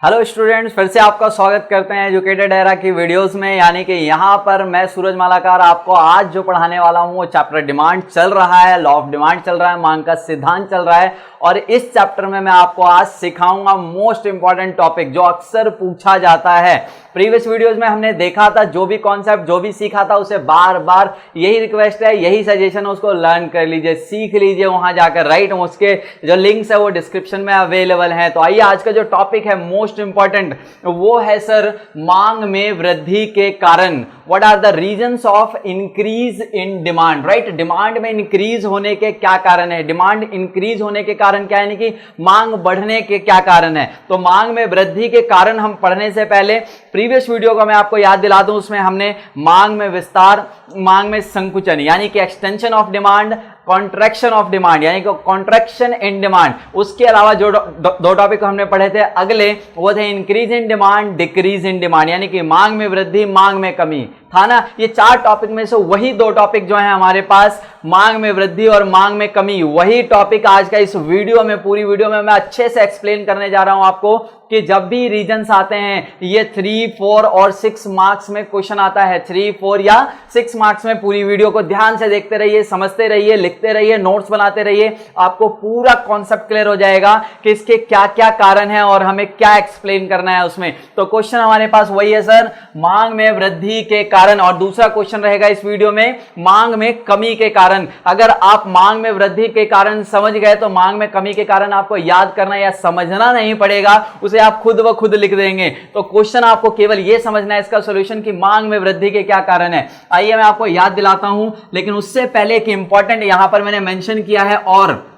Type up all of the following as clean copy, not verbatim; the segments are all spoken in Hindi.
हेलो स्टूडेंट्स, फिर से आपका स्वागत करते हैं एजुकेटेड एरा की वीडियोस में। यानी कि यहाँ पर मैं सूरज मालाकार आपको आज जो पढ़ाने वाला हूँ वो चैप्टर डिमांड चल रहा है, लॉ ऑफ डिमांड चल रहा है, मांग का सिद्धांत चल रहा है। और इस चैप्टर में मैं आपको आज सिखाऊंगा मोस्ट इंपॉर्टेंट टॉपिक जो अक्सर पूछा जाता है। प्रीवियस वीडियोस में हमने देखा था, जो भी कॉन्सेप्ट जो भी सीखा था उसे बार बार यही रिक्वेस्ट है, यही सजेशन है, उसको लर्न कर लीजिए, सीख लीजिए वहां जाकर, राइट। उसके जो लिंक्स है वो डिस्क्रिप्शन में अवेलेबल है। तो आइए आज का जो टॉपिक है मोस्ट इंपॉर्टेंट वो है सर, मांग में वृद्धि के कारण। What are the reasons of increase in demand, right. Demand में इंक्रीज होने के क्या कारण है, डिमांड इंक्रीज होने के कारण क्या है, यानी कि मांग बढ़ने के क्या कारण है। तो मांग में वृद्धि के कारण हम पढ़ने से पहले प्रीवियस वीडियो का मैं आपको याद दिला दूं, उसमें हमने मांग में विस्तार, मांग में संकुचन यानी कि extension of demand, contraction of demand यानी कि कॉन्ट्रैक्शन इन डिमांड, उसके अलावा जो दो टॉपिक हमने पढ़े थे अगले वो थे increase in demand, decrease in demand यानी कि मांग में वृद्धि, मांग में कमी था ना। ये चार टॉपिक में से वही दो टॉपिक जो है हमारे पास, मांग में वृद्धि और मांग में कमी, वही टॉपिक आज का इस वीडियो में, पूरी वीडियो में मैं अच्छे से एक्सप्लेन करने जा रहा हूं आपको कि जब भी रीजंस आते हैं ये 3, 4 और 6 मार्क्स में क्वेश्चन आता है, 3, 4 या 6 मार्क्स में। पूरी वीडियो को ध्यान से देखते रहिए, समझते रहिए, लिखते रहिए, नोट्स बनाते रहिए, आपको पूरा कॉन्सेप्ट क्लियर हो जाएगा कि इसके क्या क्या कारण है और हमें क्या एक्सप्लेन करना है उसमें। तो क्वेश्चन हमारे पास वही है सर, मांग में वृद्धि के कारण, और दूसरा क्वेश्चन रहेगा इस वीडियो में मांग में कमी के कारण। अगर आप मांग में वृद्धि के कारण समझ गए तो मांग में कमी के कारण आपको याद करना या समझना नहीं पड़ेगा, उसे आप खुद व खुद लिख देंगे। तो क्वेश्चन आपको केवल यह समझना है इसका सॉल्यूशन कि मांग में वृद्धि के क्या कारण है। आइए मैं आपको याद दिलाता हूं, लेकिन उससे पहले एक इंपॉर्टेंट यहां पर मैंने मेंशन किया है, और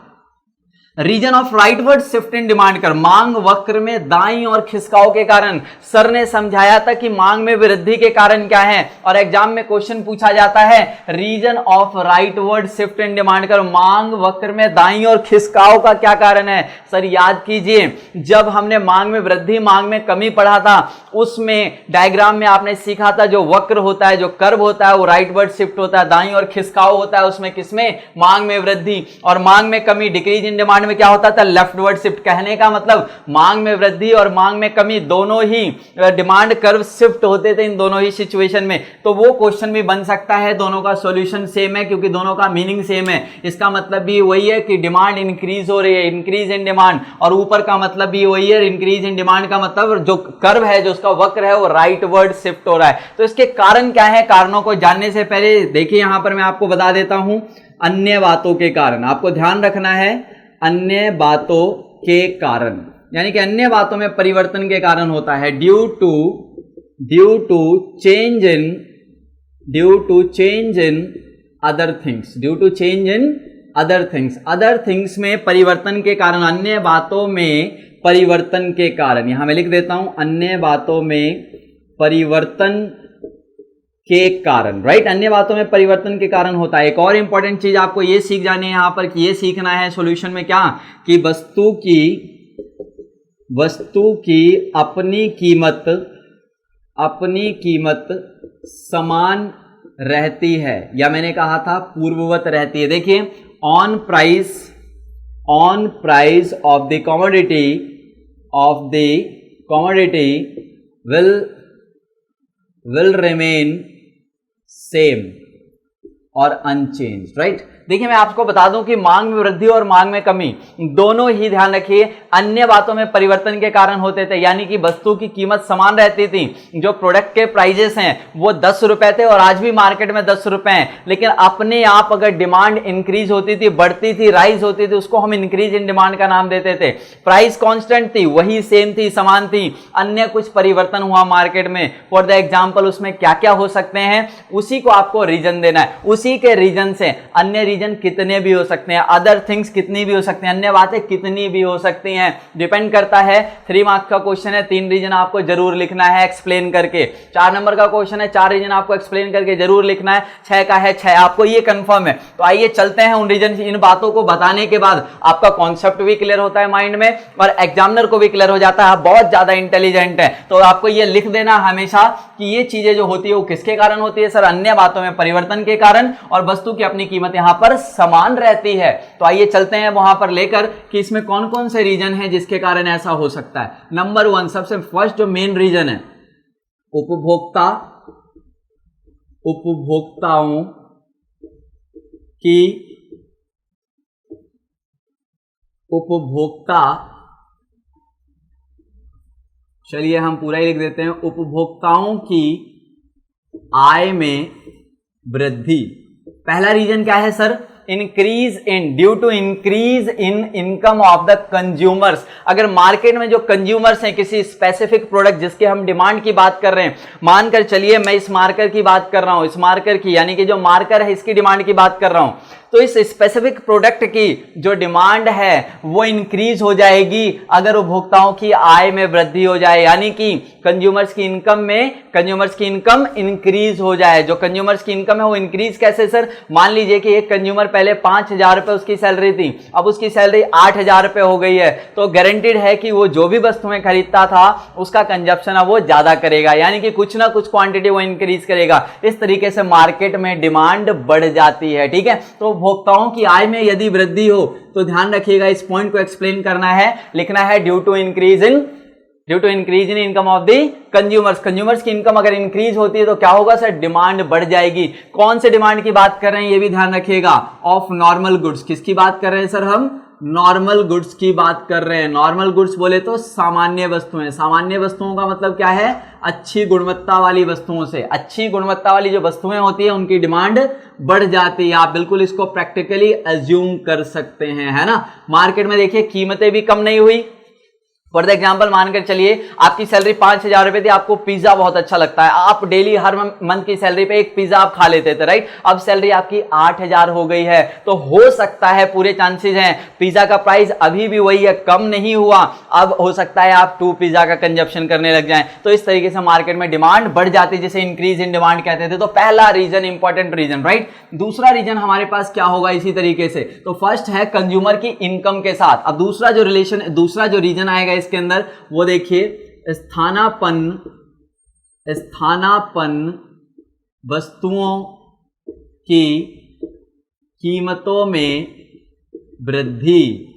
reason of rightward shift in demand curve, मांग वक्र में दाईं और खिसकाव के कारण। सर ने समझाया था कि मांग में वृद्धि के कारण क्या है, और एग्जाम में क्वेश्चन पूछा जाता है reason of rightward shift in demand curve, मांग वक्र में दाईं और खिसकाव का क्या कारण है। सर याद कीजिए, जब हमने मांग में वृद्धि मांग में कमी पढ़ा था उसमें डायग्राम में आपने सीखा था जो वक्र होता है, जो कर्व होता है वो राइटवर्ड शिफ्ट होता है, दाईं और खिसकाव होता है उसमें, किसमें, मांग में वृद्धि। और मांग में कमी डिक्रीज इन डिमांड में क्या होता था, लेफ्टवर्ड शिफ्ट। कहने का मतलब मांग में वृद्धि और मांग में कमी दोनों ही डिमांड कर्व शिफ्ट होते थे इन दोनों ही सिचुएशन में। तो वो क्वेश्चन भी बन सकता है, दोनों का सॉल्यूशन सेम है क्योंकि दोनों का मीनिंग सेम है। इसका मतलब भी वही है कि डिमांड इंक्रीज हो रही है, इंक्रीज इन डिमांड, और ऊपर का मतलब भी वही है, इंक्रीज इन डिमांड का मतलब जो कर्व है, जो उसका वक्र है वो राइटवर्ड शिफ्ट हो रहा है। तो इसके कारण क्या है, कारणों को जानने से पहले देखिए यहां पर मैं आपको बता देता हूं अन्य बातों के कारण। आपको ध्यान रखना है अन्य बातों के कारण, यानी कि अन्य बातों में परिवर्तन के कारण होता है, due to change in other things, due to change in other things में परिवर्तन के कारण, अन्य बातों में परिवर्तन के कारण। यहां मैं लिख देता हूं अन्य बातों में परिवर्तन के कारण, राइट। अन्य बातों में परिवर्तन के कारण होता है। एक और इंपॉर्टेंट चीज आपको ये सीख जानी है यहां पर, कि ये सीखना है सॉल्यूशन में क्या, कि वस्तु की अपनी कीमत समान रहती है, या मैंने कहा था पूर्ववत रहती है। देखिए, on price of the commodity will remain same और अनचेंज, राइट। देखिए मैं आपको बता दूं कि मांग में वृद्धि और मांग में कमी दोनों ही, ध्यान रखिए, अन्य बातों में परिवर्तन के कारण होते थे। यानी कि वस्तु की कीमत समान रहती थी, जो प्रोडक्ट के प्राइजेस हैं वो 10 रुपए थे और आज भी मार्केट में 10 रुपए हैं, लेकिन अपने आप अगर डिमांड इंक्रीज होती थी, बढ़ती थी, राइज होती थी, उसको हम इंक्रीज इन डिमांड का नाम देते थे। प्राइस कॉन्स्टेंट थी, वही सेम थी, समान थी, अन्य कुछ परिवर्तन हुआ मार्केट में। फॉर द एग्जाम्पल उसमें क्या क्या हो सकते हैं, उसी को आपको रीजन देना है। उसी के रीजन से अन्य रीजन कितने भी हो सकते हैं, अदर थिंग्स कितनी भी हो सकती हैं, अन्य बातें कितनी भी हो सकती हैं, डिपेंड करता है। 3 मार्क्स का क्वेश्चन है, 3 रीजन आपको जरूर लिखना है एक्सप्लेन करके। 4 नंबर का क्वेश्चन है, 4 रीजन आपको एक्सप्लेन करके जरूर लिखना है। 6 का है 6, आपको ये कंफर्म है। तो आइए चलते हैं उन रीजन, इन बातों को बताने के बाद आपका कॉन्सेप्ट भी क्लियर होता है माइंड में और एग्जामिनर को भी क्लियर हो जाता है, बहुत ज्यादा इंटेलिजेंट है। तो आपको ये लिख देना हमेशा कि ये चीजें जो होती है वो किसके कारण होती है, सर अन्य बातों में परिवर्तन के कारण, और वस्तु की अपनी कीमत यहां पर पर समान रहती है। तो आइए चलते हैं वहां पर लेकर कि इसमें कौन कौन से रीजन है जिसके कारण ऐसा हो सकता है। नंबर 1, सबसे फर्स्ट जो मेन रीजन है, उपभोक्ताओं की उपभोक्ता, चलिए हम पूरा ही लिख देते हैं, उपभोक्ताओं की आय में वृद्धि। पहला रीजन क्या है sir? Due to increase in income of the consumers. अगर मार्केट में जो कंज्यूमर्स हैं किसी स्पेसिफिक प्रोडक्ट जिसके हम डिमांड की बात कर रहे हैं, मानकर चलिए मैं इस मार्कर की बात कर रहा हूं, इस मार्कर की यानी कि जो मार्कर है इसकी डिमांड की बात कर रहा हूं, तो इस स्पेसिफिक प्रोडक्ट की जो डिमांड है वो इंक्रीज हो जाएगी अगर उपभोक्ताओं की आय में वृद्धि हो जाए, यानी कि कंज्यूमर्स की इनकम इंक्रीज हो जाए। जो कंज्यूमर्स की इनकम है वो इंक्रीज कैसे सर? मान लीजिए कि एक कंज्यूमर पहले 5,000 रुपए उसकी सैलरी थी, अब उसकी सैलरी 8,000 रुपए हो गई है, तो गारंटीड है कि वो जो भी वस्तुएं खरीदता था उसका कंजप्शन अब वो ज्यादा करेगा, यानी कि कुछ ना कुछ क्वांटिटी वो इंक्रीज करेगा। इस तरीके से मार्केट में डिमांड बढ़ जाती है। ठीक है, तो उपभोक्ताओं की आय में यदि वृद्धि हो तो ध्यान रखिएगा, इस पॉइंट को एक्सप्लेन करना है, लिखना है due to increase in income of the consumers की इनकम अगर इंक्रीज होती है तो क्या होगा सर? डिमांड बढ़ जाएगी। कौन से डिमांड की बात कर रहे हैं ये भी ध्यान रखिएगा, ऑफ नॉर्मल गुड्स। किसकी बात कर रहे हैं सर? हम नॉर्मल गुड्स की बात कर रहे हैं। नॉर्मल गुड्स बोले तो सामान्य वस्तुएं। सामान्य वस्तुओं का मतलब क्या है? अच्छी गुणवत्ता वाली वस्तुओं से। अच्छी गुणवत्ता वाली जो वस्तुएं होती है उनकी डिमांड बढ़ जाती है। आप बिल्कुल इसको प्रैक्टिकली अज्यूम कर सकते हैं, है ना। मार्केट में देखिए कीमतें भी कम नहीं हुई। फॉर द एग्जाम्पल मानकर चलिए आपकी सैलरी 5,000 रुपए थी, आपको पिज्जा बहुत अच्छा लगता है, आप डेली हर मंथ की सैलरी पे एक पिज्जा आप खा लेते थे, राइट। अब सैलरी आपकी 8,000 हो गई है, तो हो सकता है, पूरे चांसेस हैं, पिज्जा का प्राइस अभी भी वही है, कम नहीं हुआ, अब हो सकता है आप 2 पिज्जा का कंजप्शन करने लग जाएं। तो इस तरीके से मार्केट में डिमांड बढ़ जाती है, जिसे इंक्रीज इन डिमांड कहते थे। तो पहला रीजन, इंपॉर्टेंट रीजन, राइट। दूसरा रीजन हमारे पास क्या होगा इसी तरीके से? तो फर्स्ट है कंज्यूमर की इनकम के साथ। अब दूसरा जो रीजन आएगा इसके अंदर वो देखिए, स्थानापन्न वस्तुओं की कीमतों में वृद्धि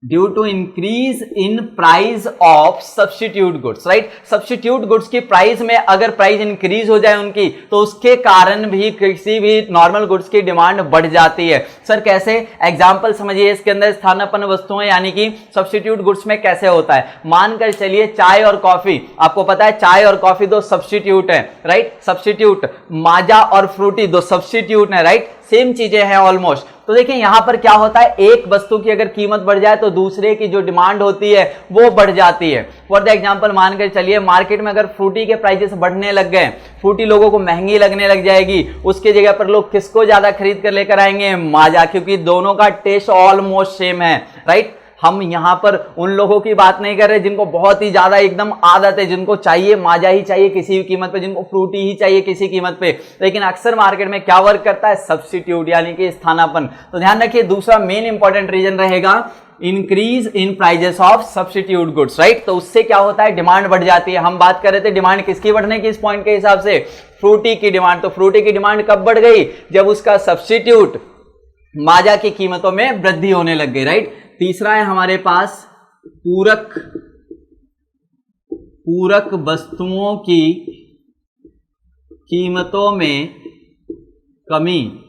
due to increase in price of substitute goods, right. Substitute goods की प्राइस में अगर प्राइस इंक्रीज हो जाए उनकी, तो उसके कारण भी किसी भी नॉर्मल गुड्स की डिमांड बढ़ जाती है। सर कैसे? एग्जांपल समझिए इसके अंदर, स्थानापन्न वस्तुएं यानी कि सब्स्टिट्यूट गुड्स में कैसे होता है। मानकर चलिए चाय और कॉफी, आपको पता है चाय और कॉफी दो सब्स्टिट्यूट है, राइट। सब्स्टिट्यूट, माजा और फ्रूटी दो सब्स्टिट्यूट है, राइट। सेम चीजें हैं ऑलमोस्ट। तो देखिए यहां पर क्या होता है, एक वस्तु की अगर कीमत बढ़ जाए तो दूसरे की जो डिमांड होती है वो बढ़ जाती है। फॉर द एग्जांपल मानकर चलिए मार्केट में अगर फ्रूटी के प्राइसेस बढ़ने लग गए, फ्रूटी लोगों को महंगी लगने लग जाएगी, उसके जगह पर लोग किसको ज्यादा खरीद कर लेकर आएंगे? माजा, क्योंकि दोनों का टेस्ट ऑलमोस्ट सेम है, राइट। हम यहां पर उन लोगों की बात नहीं कर रहे जिनको बहुत ही ज्यादा एकदम आदत है, जिनको चाहिए माजा ही चाहिए किसी भी कीमत पे, जिनको फ्रूटी ही चाहिए किसी कीमत पे। लेकिन अक्सर मार्केट में क्या वर्क करता है? सब्स्टिट्यूट, यानी कि स्थानापन्न। तो ध्यान रखिए, दूसरा मेन इंपॉर्टेंट रीजन रहेगा increase in prices of substitute goods, right. तो उससे क्या होता है? डिमांड बढ़ जाती है। हम बात कर रहे थे डिमांड किसकी बढ़ने की, इस पॉइंट के हिसाब से फ्रूटी की डिमांड। तो फ्रूटी की डिमांड कब बढ़ गई? जब उसका सब्स्टिट्यूट माजा की कीमतों में वृद्धि होने लग गई, राइट। तीसरा है हमारे पास पूरक वस्तुओं की कीमतों में कमी।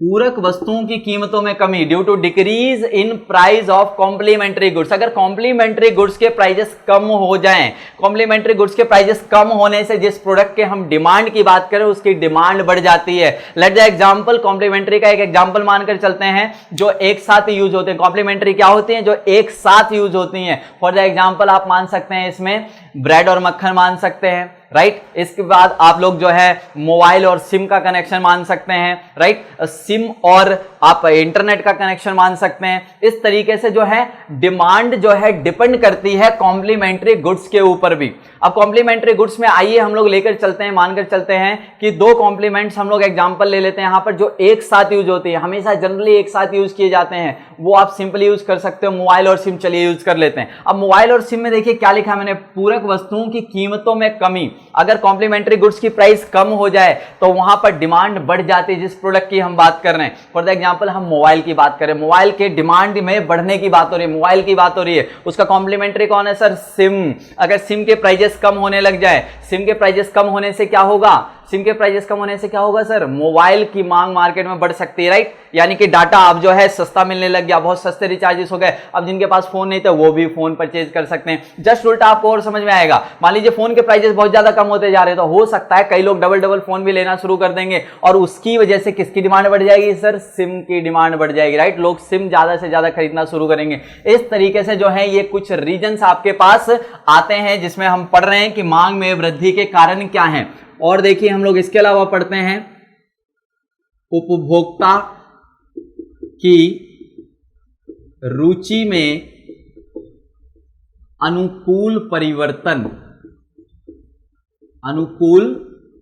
पूरक वस्तुओं की कीमतों में कमी due to decrease in price of complementary goods. अगर कॉम्प्लीमेंट्री गुड्स के प्राइजेस कम हो जाएं, कॉम्प्लीमेंट्री गुड्स के प्राइजेस कम होने से जिस प्रोडक्ट के हम डिमांड की बात करें उसकी डिमांड बढ़ जाती है। लेट द एग्जांपल, कॉम्प्लीमेंट्री का एक एग्जांपल मानकर चलते हैं जो एक साथ यूज होते हैं। कॉम्प्लीमेंट्री क्या होती हैं? जो एक साथ यूज होती हैं। फॉर द एग्जांपल आप मान सकते हैं इसमें ब्रेड और मक्खन मान सकते हैं, राइट। इसके बाद आप लोग जो है मोबाइल और सिम का कनेक्शन मान सकते हैं, राइट। सिम और आप इंटरनेट का कनेक्शन मान सकते हैं। इस तरीके से जो है डिमांड जो है डिपेंड करती है कॉम्प्लीमेंट्री गुड्स के ऊपर भी। अब कॉम्प्लीमेंट्री गुड्स में आइए हम लोग लेकर चलते हैं, मानकर चलते हैं कि 2 कॉम्प्लीमेंट्स हम लोग एग्जांपल ले लेते हैं यहां पर जो एक साथ यूज होती है, हमेशा जनरली एक साथ यूज किए जाते हैं। वो आप सिंपली यूज कर सकते हो। मोबाइल और सिम चलिए यूज कर लेते हैं। अब मोबाइल और सिम में देखिए क्या लिखा है मैंने, पूरक वस्तुओं की कीमतों में कमी। अगर कॉम्प्लीमेंट्री गुड्स की प्राइस कम हो जाए तो वहां पर डिमांड बढ़ जाती है, जिस प्रोडक्ट की हम बात कर रहे हैं। फॉर एग्जांपल हम मोबाइल की बात करें, मोबाइल के डिमांड में बढ़ने की बात हो रही है, मोबाइल की बात हो रही है, उसका कॉम्प्लीमेंट्री कौन है सर, सिम। अगर सिम के प्राइजेस कम होने लग जाए, सिम के प्राइजेस कम होने से क्या होगा, सिम के प्राइजेस कम होने से क्या होगा सर, मोबाइल की मांग मार्केट में बढ़ सकती है, राइट। यानी कि डाटा अब जो है सस्ता मिलने लग गया, बहुत सस्ते रिचार्जेस हो गए। अब जिनके पास फोन नहीं था वो भी फोन परचेज कर सकते हैं। जस्ट उल्टा आपको और समझ में आएगा, मान लीजिए फोन के प्राइजेस बहुत ज्यादा कम होते जा रहे हैं, तो हो सकता है कई लोग डबल डबल फोन भी लेना शुरू कर देंगे और उसकी वजह से किसकी डिमांड बढ़ जाएगी सर, सिम की डिमांड बढ़ जाएगी, राइट। लोग सिम ज्यादा से ज्यादा खरीदना शुरू करेंगे। इस तरीके से जो है ये कुछ रीजंस आपके पास आते हैं जिसमें हम पढ़ रहे हैं कि मांग में वृद्धि के कारण क्या है। और देखिए हम लोग इसके अलावा पढ़ते हैं उपभोक्ता की रुचि में अनुकूल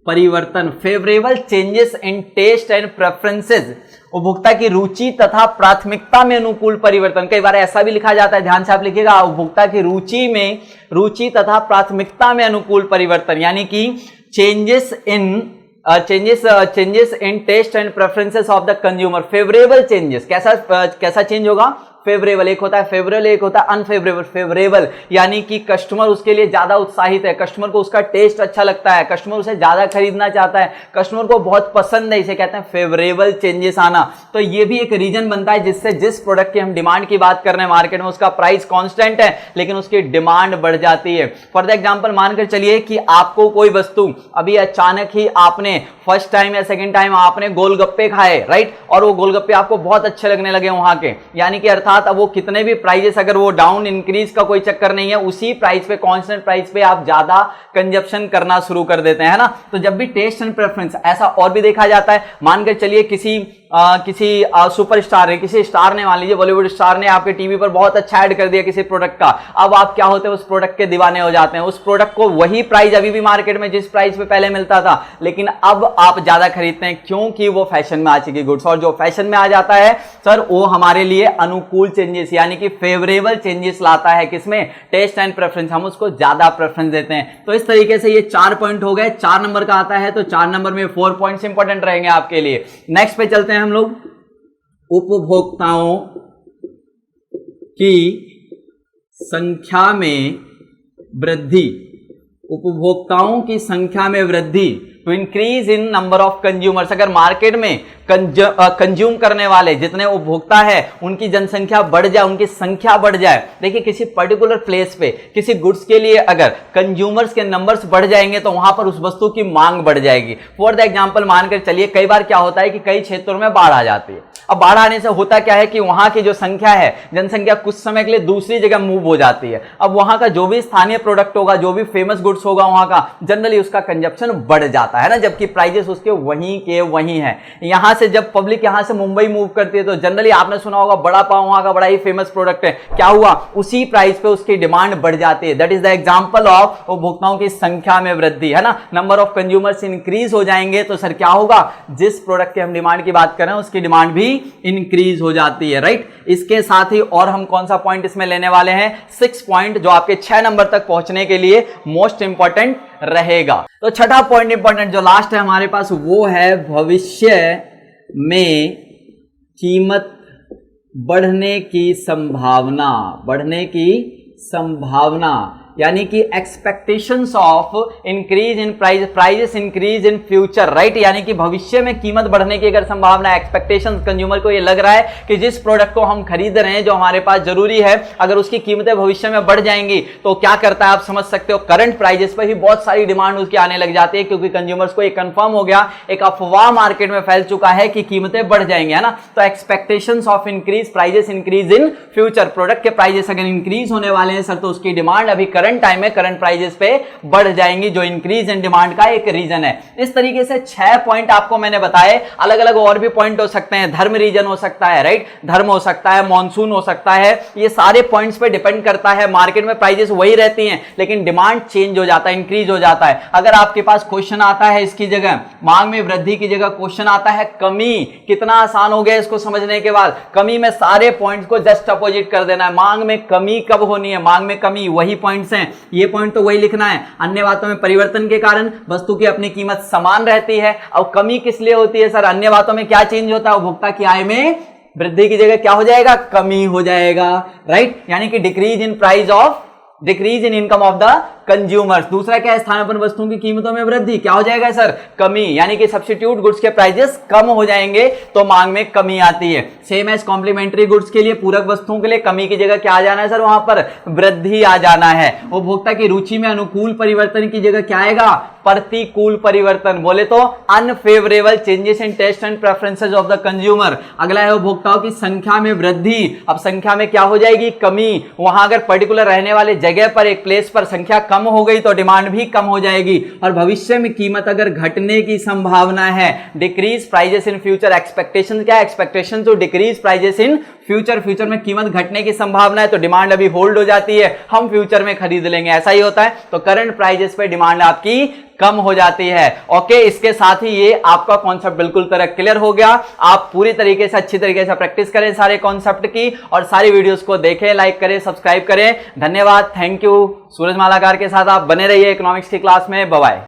परिवर्तन, favourable changes in taste and preferences. उपभोक्ता की रुचि तथा प्राथमिकता में अनुकूल परिवर्तन। कई बार ऐसा भी लिखा जाता है, ध्यान से आप लिखिएगा, उपभोक्ता की रुचि तथा प्राथमिकता में अनुकूल परिवर्तन, यानी कि changes in taste and preferences of the consumer. Favourable changes, कैसा चेंज होगा, फेवरेबल। एक होता है फेवरेबल, एक होता है अनफेवरेबल। फेवरेबल यानी कि कस्टमर उसके लिए ज्यादा उत्साहित है, कस्टमर को उसका टेस्ट अच्छा लगता है, कस्टमर उसे ज्यादा खरीदना चाहता है, कस्टमर को बहुत पसंद है, इसे कहते हैं फेवरेबल चेंजेस आना। तो ये भी एक रीजन बनता है जिससे जिस प्रोडक्ट की हम डिमांड की बात कर रहे हैं मार्केट में, उसका प्राइस कांस्टेंट है लेकिन उसकी डिमांड बढ़ जाती है। फॉर एग्जांपल मानकर चलिए कि आपको कोई वस्तु अभी अचानक ही आपने फर्स्ट टाइम या सेकंड टाइम आपने गोलगप्पे खाए, राइट, और वो गोलगप्पे आपको बहुत अच्छे लगने लगे वहां के, यानी कि अर्थात अब वो कितने भी प्राइजेस, अगर वो डाउन इंक्रीज का कोई चक्कर नहीं है, उसी प्राइस पे, कांस्टेंट प्राइस पे आप ज्यादा कंजप्शन करना शुरू कर देते हैं ना। तो जब भी टेस्ट एंड प्रेफरेंस, ऐसा और भी देखा जाता है। मानकर चलिए किसी सुपरस्टार है, किसी स्टार ने, मान लीजिए बॉलीवुड स्टार ने आपके टीवी पर बहुत अच्छा ऐड कर दिया किसी प्रोडक्ट का। अब आप क्या होते हैं, उस प्रोडक्ट के दीवाने हो जाते हैं। उस प्रोडक्ट को वही प्राइस अभी भी मार्केट में जिस प्राइस पे पहले मिलता था, लेकिन अब आप ज्यादा खरीदते हैं क्योंकि वो फैशन में आ चुकी गुड्स। और जो फैशन में आ जाता है सर, वो हमारे लिए अनुकूल चेंजेस यानी कि फेवरेबल चेंजेस लाता है, किसमें, टेस्ट एंड प्रेफरेंस। हम उसको ज्यादा प्रेफरेंस देते हैं। तो इस तरीके से ये 4 पॉइंट हो गए। 4 नंबर का आता है तो 4 नंबर में 4 पॉइंट्स इंपॉर्टेंट रहेंगे आपके लिए। नेक्स्ट पे चलते हैं हम लोग, उपभोक्ताओं की संख्या में वृद्धि। उपभोक्ताओं की संख्या में वृद्धि, to increase in number of consumers. अगर मार्केट में कंज्यूम करने वाले जितने उपभोक्ता है उनकी जनसंख्या बढ़ जाए, उनकी संख्या बढ़ जाए। देखिए किसी पर्टिकुलर प्लेस पे किसी गुड्स के लिए अगर कंज्यूमर्स के नंबर्स बढ़ जाएंगे तो वहां पर उस वस्तु की मांग बढ़ जाएगी। फॉर द एग्जांपल मानकर चलिए, कई बार क्या होता है कि कई क्षेत्रों में बाढ़ आ जाती है। अब बाढ़ आने से होता क्या है कि वहां की जो संख्या है, जनसंख्या कुछ समय के लिए दूसरी जगह मूव हो जाती है। अब वहां का जो भी स्थानीय प्रोडक्ट होगा, जो भी फेमस गुड्स होगा वहां का, जनरली उसका कंजप्शन बढ़ जाता है ना, जबकि प्राइजेस उसके वहीं के वहीं है। यहां से जब पब्लिक यहां से मुंबई मूव करती है तो जनरली आपने सुना होगा बड़ा पाव वहां का बड़ा ही फेमस प्रोडक्ट है, क्या हुआ, उसी प्राइस पे उसकी डिमांड बढ़ जाती है। That is the example of उपभोक्ताओं की संख्या में वृद्धि, है ना। नंबर ऑफ कंज्यूमर्स इंक्रीज हो जाएंगे तो सर क्या होगा, जिस प्रोडक्ट की हम डिमांड की बात कर रहे हैं उसकी डिमांड भी इंक्रीज हो जाती है, राइट। इसके साथ ही और हम कौन सा पॉइंट इसमें लेने वाले हैं, 6 पॉइंट, जो आपके 6 नंबर तक पहुंचने के लिए मोस्ट इंपॉर्टेंट रहेगा। तो छठा पॉइंट इंपॉर्टेंट जो लास्ट है हमारे पास, वो है भविष्य में कीमत बढ़ने की संभावना। बढ़ने की संभावना यानी कि expectations of increase in prices increase in future, right. यानी कि भविष्य में कीमत बढ़ने की अगर संभावना, एक्सपेक्टेशंस, कंज्यूमर को ये लग रहा है कि जिस प्रोडक्ट को हम खरीद रहे हैं, जो हमारे पास जरूरी है, अगर उसकी कीमतें भविष्य में बढ़ जाएंगी तो क्या करता है आप समझ सकते हो, करंट प्राइजेस पर ही बहुत सारी डिमांड उसकी आने लग जाती है, क्योंकि कंज्यूमर्स को ये कंफर्म हो गया, एक अफवाह मार्केट में फैल चुका है कि कीमतें बढ़ जाएंगी, है ना। तो expectations of increase prices increase in future, product के प्राइजेस अगर इंक्रीज होने वाले हैं सर तो उसकी डिमांड अभी करंट टाइम में करंट प्राइजेस पे बढ़ जाएंगी, जो इंक्रीज इन डिमांड का एक रीजन है। इस तरीके से 6 पॉइंट आपको मैंने बताए। अलग अलग और भी पॉइंट हो सकते हैं, धर्म रीजन हो सकता है, राइट, धर्म हो सकता है, मॉनसून हो सकता है, ये सारे पॉइंट्स पे डिपेंड करता है। मार्केट में प्राइजेस वही रहती हैं लेकिन डिमांड चेंज हो जाता है, इंक्रीज हो जाता है। अगर आपके पास क्वेश्चन आता है इसकी जगह मांग में वृद्धि की जगह क्वेश्चन आता है कमी, कितना आसान हो गया इसको समझने के बाद। कमी में सारे पॉइंट्स को जस्ट अपोजिट कर देना है। मांग में कमी कब होनी है, मांग में कमी, वही पॉइंट्स हैं, ये पॉइंट तो वही लिखना है। अन्य बातों में परिवर्तन के कारण वस्तु की अपनी कीमत समान रहती है। अब कमी किस लिए होती है सर? अन्य बातों में क्या चेंज होता है? उपभोक्ता की आय में वृद्धि की जगह क्या हो जाएगा? कमी हो जाएगा, राइट, यानी कि decrease in price of, decrease in income of the consumers. दूसरा क्या है? स्थानापन्न वस्तुओं की कीमतों में वृद्धि, क्या हो जाएगा सर? कमी, यानी कि सब्स्टिट्यूट गुड्स के प्राइजेस कम हो जाएंगे तो मांग में कमी आती है। सेम एज कॉम्प्लीमेंट्री गुड्स के लिए, पूरक वस्तुओं के लिए कमी की जगह क्या आ जाना है सर? वहां पर वृद्धि आ जाना है। उपभोक्ता की रुचि में अनुकूल परिवर्तन की जगह क्या आएगा? प्रतिकूल परिवर्तन, बोले तो unfavourable changes in taste and preferences of the consumer. अगला है उपभोक्ताओं की संख्या में वृद्धि। अब संख्या में क्या हो जाएगी? कमी। वहां अगर पर्टिकुलर रहने वाले जगह पर, एक प्लेस पर संख्या कम हो गई तो डिमांड भी कम हो जाएगी। और भविष्य में कीमत अगर घटने की संभावना है, decrease prices in future. Expectation क्या है? Expectation to decrease prices in future, future में कीमत घटने की संभावना है तो डिमांड अभी होल्ड हो जाती है, हम फ्यूचर में खरीद लेंगे, ऐसा ही होता है। तो करंट प्राइजेस पे डिमांड आपकी कम हो जाती है। ओके, इसके साथ ही ये आपका कॉन्सेप्ट बिल्कुल तरह क्लियर हो गया। आप पूरी तरीके से, अच्छी तरीके से प्रैक्टिस करें सारे कॉन्सेप्ट की और सारी वीडियोस को देखें, लाइक करें, सब्सक्राइब करें। धन्यवाद, थैंक यू। सूरज मालाकार के साथ आप बने रहिए इकोनॉमिक्स की क्लास में। Bye bye.